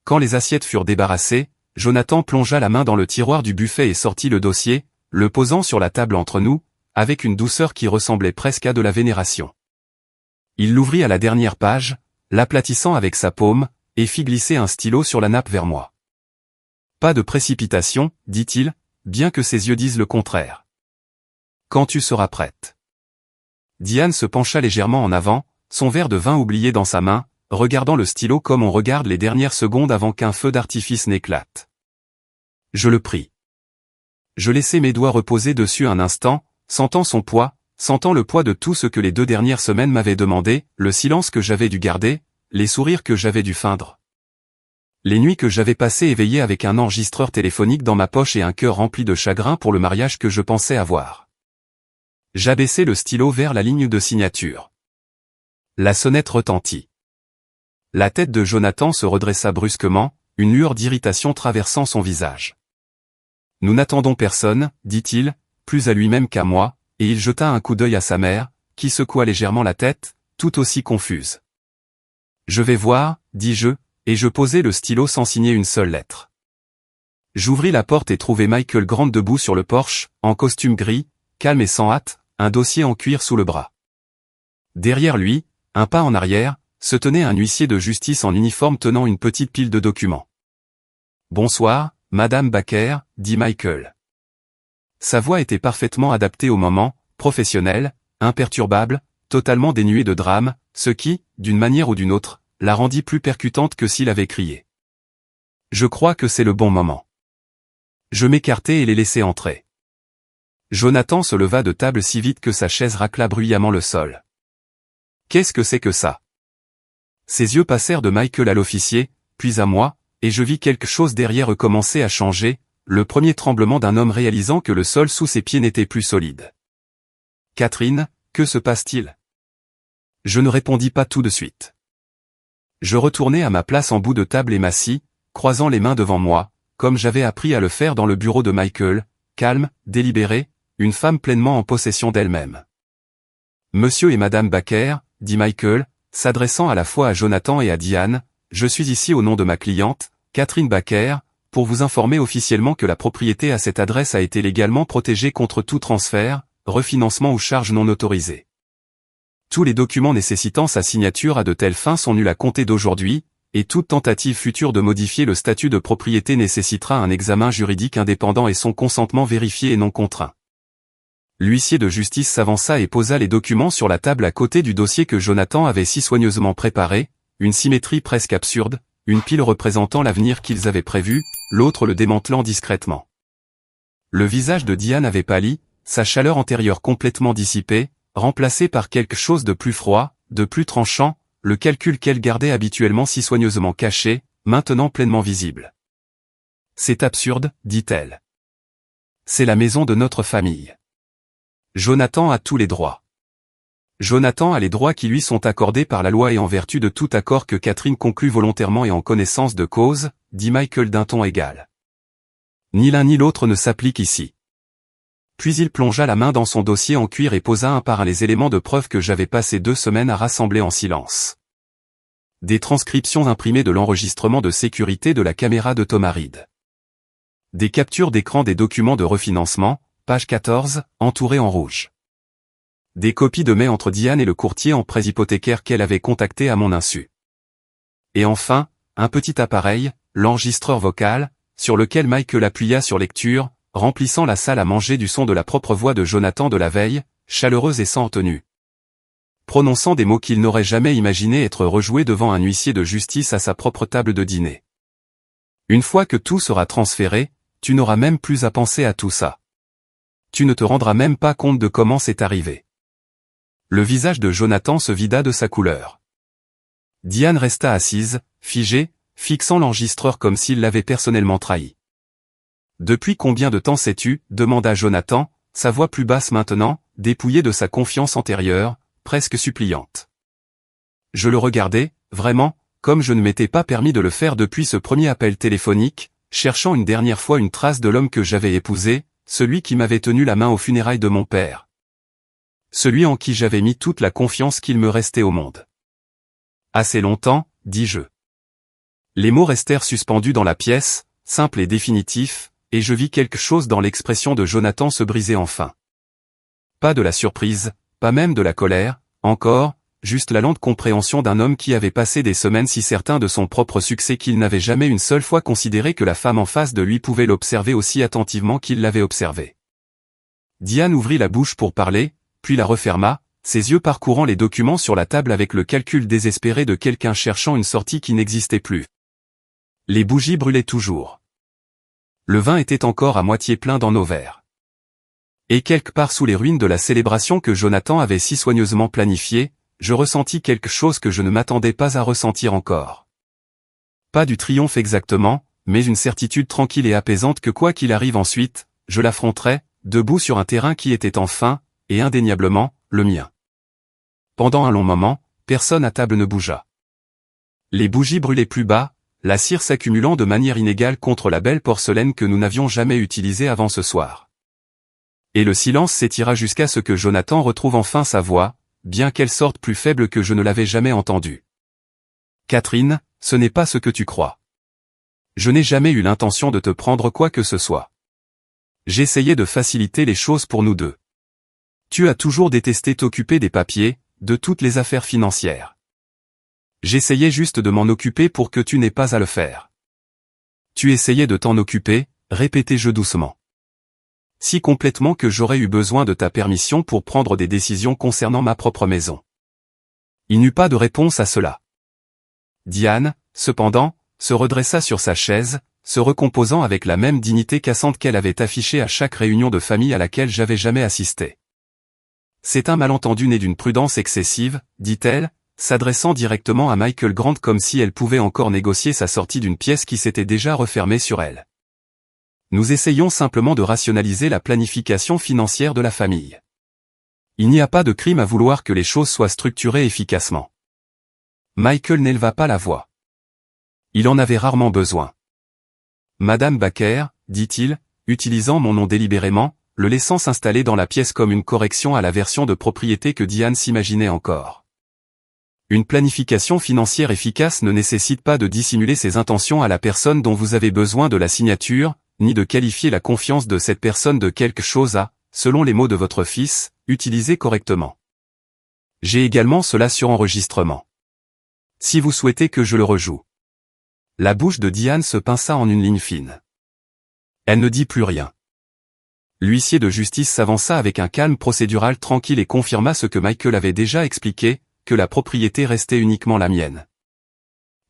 Quand les assiettes furent débarrassées, Jonathan plongea la main dans le tiroir du buffet et sortit le dossier, le posant sur la table entre nous, avec une douceur qui ressemblait presque à de la vénération. Il l'ouvrit à la dernière page, l'aplatissant avec sa paume, et fit glisser un stylo sur la nappe vers moi. Pas de précipitation, dit-il, bien que ses yeux disent le contraire. Quand tu seras prête. Diane se pencha légèrement en avant, son verre de vin oublié dans sa main, regardant le stylo comme on regarde les dernières secondes avant qu'un feu d'artifice n'éclate. Je le pris. Je laissai mes doigts reposer dessus un instant, sentant son poids, sentant le poids de tout ce que les 2 dernières semaines m'avaient demandé, le silence que j'avais dû garder, les sourires que j'avais dû feindre. Les nuits que j'avais passées éveillé avec un enregistreur téléphonique dans ma poche et un cœur rempli de chagrin pour le mariage que je pensais avoir. J'abaissai le stylo vers la ligne de signature. La sonnette retentit. La tête de Jonathan se redressa brusquement, une lueur d'irritation traversant son visage. Nous n'attendons personne, dit-il, plus à lui-même qu'à moi, et il jeta un coup d'œil à sa mère, qui secoua légèrement la tête, tout aussi confuse. Je vais voir, dis-je, et je posai le stylo sans signer une seule lettre. J'ouvris la porte et trouvai Michael Grant debout sur le porche, en costume gris, calme et sans hâte, un dossier en cuir sous le bras. Derrière lui, un pas en arrière, se tenait un huissier de justice en uniforme tenant une petite pile de documents. « Bonsoir, Madame Baker, dit Michael. Sa voix était parfaitement adaptée au moment, professionnelle, imperturbable, totalement dénuée de drame, ce qui, d'une manière ou d'une autre, la rendit plus percutante que s'il avait crié. Je crois que c'est le bon moment. Je m'écartai et les laissai entrer. Jonathan se leva de table si vite que sa chaise racla bruyamment le sol. Qu'est-ce que c'est que ça? Ses yeux passèrent de Michael à l'officier, puis à moi, et je vis quelque chose derrière eux commencer à changer, le premier tremblement d'un homme réalisant que le sol sous ses pieds n'était plus solide. Catherine, que se passe-t-il? Je ne répondis pas tout de suite. Je retournai à ma place en bout de table et m'assis, croisant les mains devant moi, comme j'avais appris à le faire dans le bureau de Michael, calme, délibéré, une femme pleinement en possession d'elle-même. Monsieur et Madame Baker, dit Michael, s'adressant à la fois à Jonathan et à Diane, je suis ici au nom de ma cliente, Catherine Baker, pour vous informer officiellement que la propriété à cette adresse a été légalement protégée contre tout transfert, refinancement ou charge non autorisée. Tous les documents nécessitant sa signature à de telles fins sont nuls à compter d'aujourd'hui, et toute tentative future de modifier le statut de propriété nécessitera un examen juridique indépendant et son consentement vérifié et non contraint. L'huissier de justice s'avança et posa les documents sur la table à côté du dossier que Jonathan avait si soigneusement préparé, une symétrie presque absurde, une pile représentant l'avenir qu'ils avaient prévu, l'autre le démantelant discrètement. Le visage de Diane avait pâli, sa chaleur antérieure complètement dissipée, remplacée par quelque chose de plus froid, de plus tranchant, le calcul qu'elle gardait habituellement si soigneusement caché, maintenant pleinement visible. « C'est absurde, dit-elle. C'est la maison de notre famille. Jonathan a tous les droits. Jonathan a les droits qui lui sont accordés par la loi et en vertu de tout accord que Catherine conclut volontairement et en connaissance de cause, dit Michael d'un ton égal. Ni l'un ni l'autre ne s'applique ici. » Puis il plongea la main dans son dossier en cuir et posa un par un les éléments de preuve que j'avais passé 2 semaines à rassembler en silence. Des transcriptions imprimées de l'enregistrement de sécurité de la caméra de Thomas Reed. Des captures d'écran des documents de refinancement, page 14, entourés en rouge. Des copies de mails entre Diane et le courtier en prêt hypothécaire qu'elle avait contacté à mon insu. Et enfin, un petit appareil, l'enregistreur vocal, sur lequel Michael appuya sur lecture, remplissant la salle à manger du son de la propre voix de Jonathan de la veille, chaleureuse et sans retenue. Prononçant des mots qu'il n'aurait jamais imaginé être rejoués devant un huissier de justice à sa propre table de dîner. Une fois que tout sera transféré, tu n'auras même plus à penser à tout ça. Tu ne te rendras même pas compte de comment c'est arrivé. Le visage de Jonathan se vida de sa couleur. Diane resta assise, figée, fixant l'enregistreur comme s'il l'avait personnellement trahi. « Depuis combien de temps sais-tu » demanda Jonathan, sa voix plus basse maintenant, dépouillée de sa confiance antérieure, presque suppliante. Je le regardais, vraiment, comme je ne m'étais pas permis de le faire depuis ce premier appel téléphonique, cherchant une dernière fois une trace de l'homme que j'avais épousé, celui qui m'avait tenu la main aux funérailles de mon père. Celui en qui j'avais mis toute la confiance qu'il me restait au monde. Assez longtemps, dis-je. Les mots restèrent suspendus dans la pièce, simples et définitifs, et je vis quelque chose dans l'expression de Jonathan se briser enfin. Pas de la surprise, pas même de la colère, encore, juste la lente compréhension d'un homme qui avait passé des semaines si certain de son propre succès qu'il n'avait jamais une seule fois considéré que la femme en face de lui pouvait l'observer aussi attentivement qu'il l'avait observé. Diane ouvrit la bouche pour parler, puis la referma, ses yeux parcourant les documents sur la table avec le calcul désespéré de quelqu'un cherchant une sortie qui n'existait plus. Les bougies brûlaient toujours. Le vin était encore à moitié plein dans nos verres. Et quelque part sous les ruines de la célébration que Jonathan avait si soigneusement planifiée, je ressentis quelque chose que je ne m'attendais pas à ressentir encore. Pas du triomphe exactement, mais une certitude tranquille et apaisante que quoi qu'il arrive ensuite, je l'affronterai, debout sur un terrain qui était enfin, et indéniablement, le mien. Pendant un long moment, personne à table ne bougea. Les bougies brûlaient plus bas, la cire s'accumulant de manière inégale contre la belle porcelaine que nous n'avions jamais utilisée avant ce soir. Et le silence s'étira jusqu'à ce que Jonathan retrouve enfin sa voix, bien qu'elle sorte plus faible que je ne l'avais jamais entendue. « Catherine, ce n'est pas ce que tu crois. Je n'ai jamais eu l'intention de te prendre quoi que ce soit. J'essayais de faciliter les choses pour nous deux. Tu as toujours détesté t'occuper des papiers, de toutes les affaires financières. J'essayais juste de m'en occuper pour que tu n'aies pas à le faire. Tu essayais de t'en occuper, répétai-je doucement. Si complètement que j'aurais eu besoin de ta permission pour prendre des décisions concernant ma propre maison. » Il n'eut pas de réponse à cela. Diane, cependant, se redressa sur sa chaise, se recomposant avec la même dignité cassante qu'elle avait affichée à chaque réunion de famille à laquelle j'avais jamais assisté. « C'est un malentendu né d'une prudence excessive, dit-elle, s'adressant directement à Michael Grant comme si elle pouvait encore négocier sa sortie d'une pièce qui s'était déjà refermée sur elle. Nous essayons simplement de rationaliser la planification financière de la famille. Il n'y a pas de crime à vouloir que les choses soient structurées efficacement. » Michael n'éleva pas la voix. Il en avait rarement besoin. « Madame Baker, dit-il, utilisant mon nom délibérément, le laissant s'installer dans la pièce comme une correction à la version de propriété que Diane s'imaginait encore. Une planification financière efficace ne nécessite pas de dissimuler ses intentions à la personne dont vous avez besoin de la signature, ni de qualifier la confiance de cette personne de quelque chose à, selon les mots de votre fils, utiliser correctement. J'ai également cela sur enregistrement. Si vous souhaitez que je le rejoue. » La bouche de Diane se pinça en une ligne fine. Elle ne dit plus rien. L'huissier de justice s'avança avec un calme procédural tranquille et confirma ce que Michael avait déjà expliqué, que la propriété restait uniquement la mienne.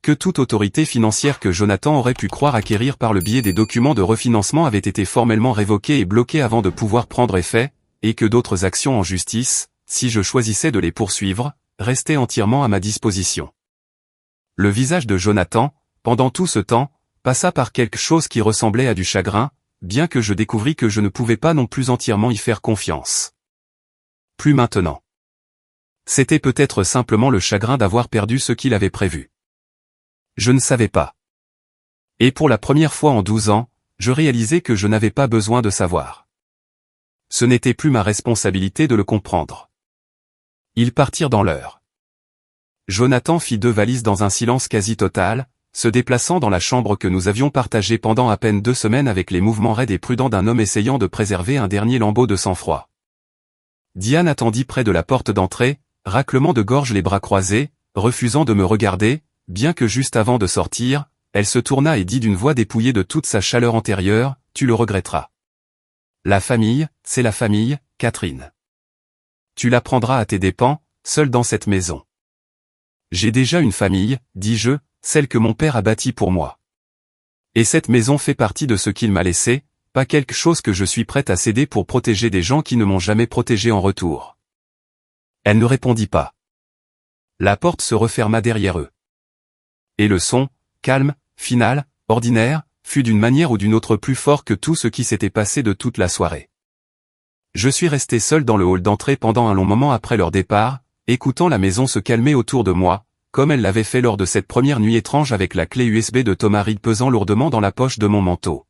Que toute autorité financière que Jonathan aurait pu croire acquérir par le biais des documents de refinancement avait été formellement révoquée et bloquée avant de pouvoir prendre effet, et que d'autres actions en justice, si je choisissais de les poursuivre, restaient entièrement à ma disposition. Le visage de Jonathan, pendant tout ce temps, passa par quelque chose qui ressemblait à du chagrin, bien que je découvris que je ne pouvais pas non plus entièrement y faire confiance. Plus maintenant. C'était peut-être simplement le chagrin d'avoir perdu ce qu'il avait prévu. Je ne savais pas. Et pour la première fois en 12 ans, je réalisais que je n'avais pas besoin de savoir. Ce n'était plus ma responsabilité de le comprendre. Ils partirent dans l'heure. Jonathan fit 2 valises dans un silence quasi total, se déplaçant dans la chambre que nous avions partagée pendant à peine 2 semaines avec les mouvements raides et prudents d'un homme essayant de préserver un dernier lambeau de sang-froid. Diane attendit près de la porte d'entrée, raclement de gorge les bras croisés, refusant de me regarder, bien que juste avant de sortir, elle se tourna et dit d'une voix dépouillée de toute sa chaleur antérieure, « Tu le regretteras. La famille, c'est la famille, Catherine. Tu la prendras à tes dépens, seule dans cette maison. J'ai déjà une famille, dis-je, celle que mon père a bâtie pour moi. Et cette maison fait partie de ce qu'il m'a laissé, pas quelque chose que je suis prête à céder pour protéger des gens qui ne m'ont jamais protégé en retour. » Elle ne répondit pas. La porte se referma derrière eux. Et le son, calme, final, ordinaire, fut d'une manière ou d'une autre plus fort que tout ce qui s'était passé de toute la soirée. Je suis resté seul dans le hall d'entrée pendant un long moment après leur départ, écoutant la maison se calmer autour de moi, comme elle l'avait fait lors de cette première nuit étrange avec la clé USB de Thomas Reed pesant lourdement dans la poche de mon manteau.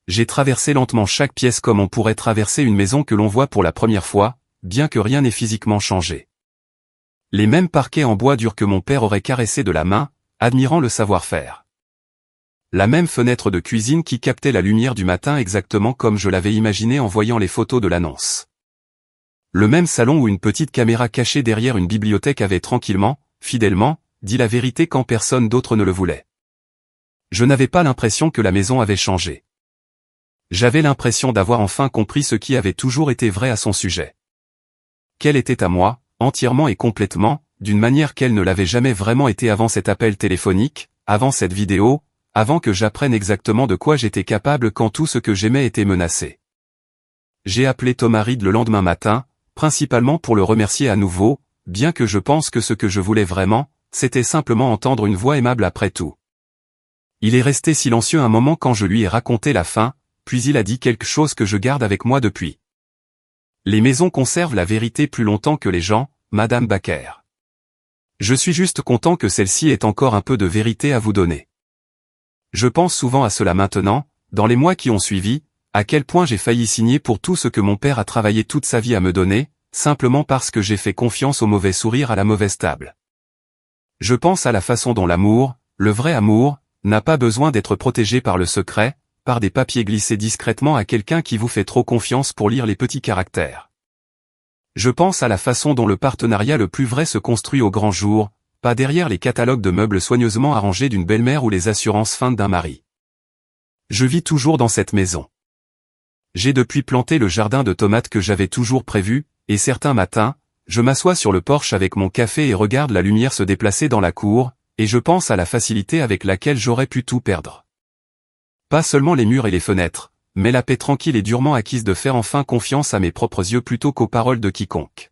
J'ai traversé lentement chaque pièce comme on pourrait traverser une maison que l'on voit pour la première fois, bien que rien n'ait physiquement changé. Les mêmes parquets en bois dur que mon père aurait caressé de la main, admirant le savoir-faire. La même fenêtre de cuisine qui captait la lumière du matin exactement comme je l'avais imaginé en voyant les photos de l'annonce. Le même salon où une petite caméra cachée derrière une bibliothèque avait tranquillement, fidèlement, dit la vérité quand personne d'autre ne le voulait. Je n'avais pas l'impression que la maison avait changé. J'avais l'impression d'avoir enfin compris ce qui avait toujours été vrai à son sujet. Qu'elle était à moi, entièrement et complètement, d'une manière qu'elle ne l'avait jamais vraiment été avant cet appel téléphonique, avant cette vidéo, avant que j'apprenne exactement de quoi j'étais capable quand tout ce que j'aimais était menacé. J'ai appelé Thomas Reed le lendemain matin, principalement pour le remercier à nouveau, bien que je pense que ce que je voulais vraiment, c'était simplement entendre une voix aimable après tout. Il est resté silencieux un moment quand je lui ai raconté la fin, puis il a dit quelque chose que je garde avec moi depuis. Les maisons conservent la vérité plus longtemps que les gens, Madame Baker. Je suis juste content que celle-ci ait encore un peu de vérité à vous donner. Je pense souvent à cela maintenant, dans les mois qui ont suivi, à quel point j'ai failli signer pour tout ce que mon père a travaillé toute sa vie à me donner, simplement parce que j'ai fait confiance au mauvais sourire à la mauvaise table. Je pense à la façon dont l'amour, le vrai amour, n'a pas besoin d'être protégé par le secret, par des papiers glissés discrètement à quelqu'un qui vous fait trop confiance pour lire les petits caractères. Je pense à la façon dont le partenariat le plus vrai se construit au grand jour, pas derrière les catalogues de meubles soigneusement arrangés d'une belle-mère ou les assurances feintes d'un mari. Je vis toujours dans cette maison. J'ai depuis planté le jardin de tomates que j'avais toujours prévu, et certains matins, je m'assois sur le porche avec mon café et regarde la lumière se déplacer dans la cour, et je pense à la facilité avec laquelle j'aurais pu tout perdre. Pas seulement les murs et les fenêtres, mais la paix tranquille et durement acquise de faire enfin confiance à mes propres yeux plutôt qu'aux paroles de quiconque.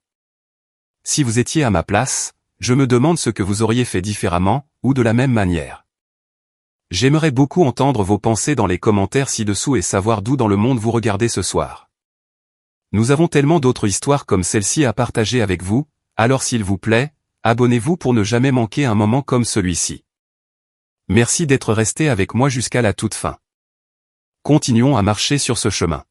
Si vous étiez à ma place, je me demande ce que vous auriez fait différemment, ou de la même manière. J'aimerais beaucoup entendre vos pensées dans les commentaires ci-dessous et savoir d'où dans le monde vous regardez ce soir. Nous avons tellement d'autres histoires comme celle-ci à partager avec vous, alors s'il vous plaît, abonnez-vous pour ne jamais manquer un moment comme celui-ci. Merci d'être resté avec moi jusqu'à la toute fin. Continuons à marcher sur ce chemin.